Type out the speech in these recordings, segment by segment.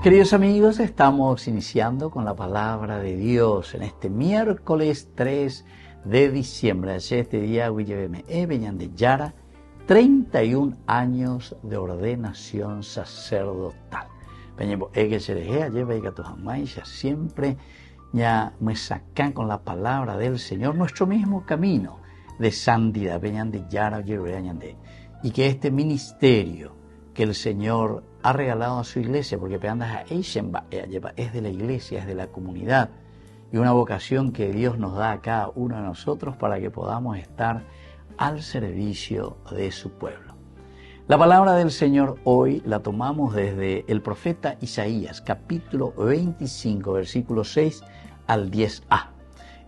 Queridos amigos, estamos iniciando con la palabra de Dios en este miércoles 3 de diciembre. Este día, de Yara, 31 años de ordenación sacerdotal. Siempre ya me sacan con la palabra del Señor nuestro mismo camino de santidad. Y que este ministerio que el Señor ha regalado a su iglesia, porque es de la iglesia, es de la comunidad, y una vocación que Dios nos da a cada uno de nosotros para que podamos estar al servicio de su pueblo. La palabra del Señor hoy la tomamos desde el profeta Isaías, capítulo 25, versículo 6 al 10a.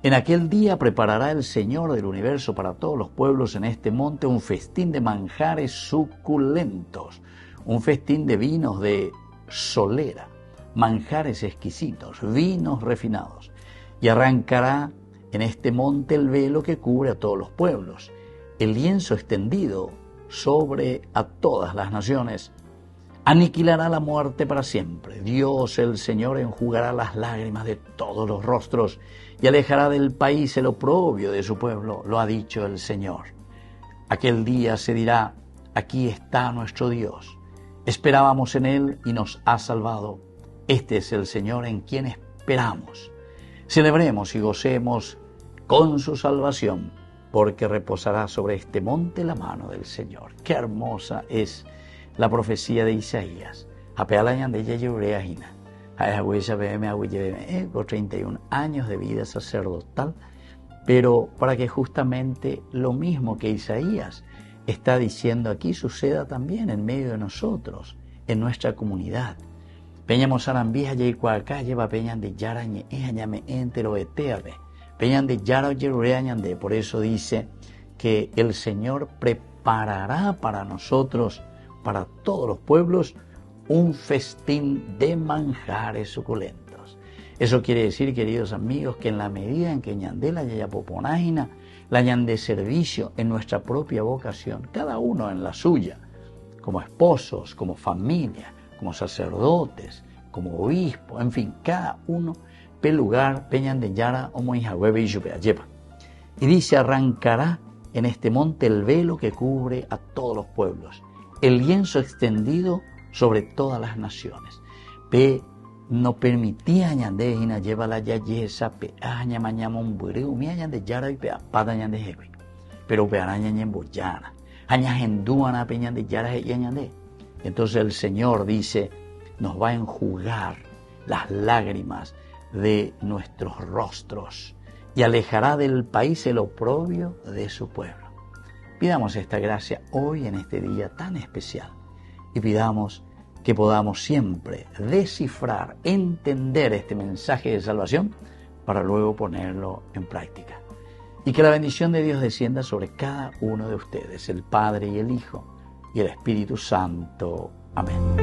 En aquel día preparará el Señor del universo para todos los pueblos en este monte un festín de manjares suculentos, un festín de vinos de solera, manjares exquisitos, vinos refinados. Y arrancará en este monte el velo que cubre a todos los pueblos, el lienzo extendido sobre a todas las naciones. Aniquilará la muerte para siempre. Dios, el Señor, enjugará las lágrimas de todos los rostros y alejará del país el oprobio de su pueblo, lo ha dicho el Señor. Aquel día se dirá: aquí está nuestro Dios. Esperábamos en Él y nos ha salvado. Este es el Señor en quien esperamos. Celebremos y gocemos con su salvación, porque reposará sobre este monte la mano del Señor. Qué hermosa es la profecía de Isaías. 31 años de vida sacerdotal, pero para que justamente lo mismo que Isaías está diciendo aquí suceda también en medio de nosotros, en nuestra comunidad. Peñamos arambija y cuacá lleva peñan de yarañe añame entero eteabe. Peñan de yara yerureañande. Por eso dice que el Señor preparará para nosotros, para todos los pueblos, un festín de manjares suculentos. Eso quiere decir, queridos amigos, que en la medida en que ñandé la yayapoponágina, la ñandé servicio en nuestra propia vocación, cada uno en la suya, como esposos, como familia, como sacerdotes, como obispo, en fin, cada uno lugar peñan de yara o moijahueve y yupeayepa. Y dice: arrancará en este monte el velo que cubre a todos los pueblos, el lienzo extendido sobre todas las naciones. No permitía añande y lleva la yayesa aña mañana un bureo mi añande yara y pada añande jeque, pero pearaña en boyana aña genduana peñan de yara y añande. Entonces el Señor dice: nos va a enjugar las lágrimas de nuestros rostros y alejará del país el oprobio de su pueblo. Pidamos esta gracia hoy en este día tan especial y pidamos que podamos siempre descifrar, entender este mensaje de salvación para luego ponerlo en práctica. Y que la bendición de Dios descienda sobre cada uno de ustedes, el Padre y el Hijo y el Espíritu Santo. Amén.